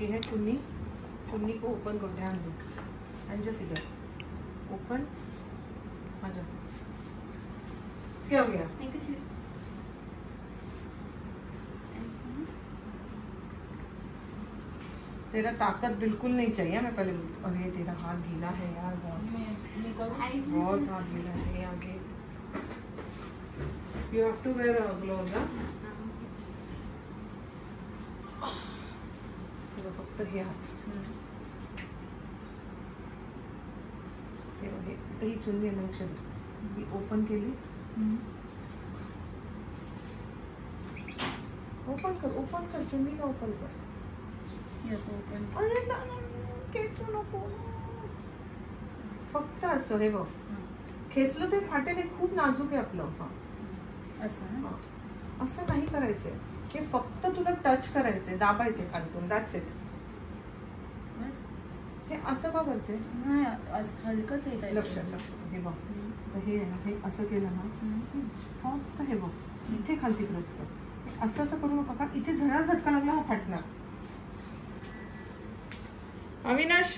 ये है चुन्नी, चुन्नी को ओपन करो, ध्यान दो, एंड जस्ट इधर ओपन, आजा, क्या हो गया? नहीं कुछ नहीं। तेरा ताकत बिल्कुल नहीं चाहिए, मैं पहले, अरे तेरा हाथ गीला है यार, बहुत हाथ गीला है आगे। You have to wear gloves ना, फक्त हे हात, ही चुन्नी आहे, लक्ष दे, ओपन केली, ओपन कर चुन्नीला ओपन कर, अरे खेचू नको, फक्त असं हे बघ, खेचलं ते फाटेल, हे खूप नाजूक आहे आपलं. असं नाही करायचंय, हे फक्त तुला टच करायचंय, दाबायचे खालतून, दॅट्स इट. हे असं का करते? हलकंच आहे, लक्षात हे बघ, हे आहे ना, हे असं केलं ना, फक्त हे बघ इथे खालती प्रेस कर, असं असं करू नका, कारण इथे जरा झटका लागला हा फाटणार. अविनाश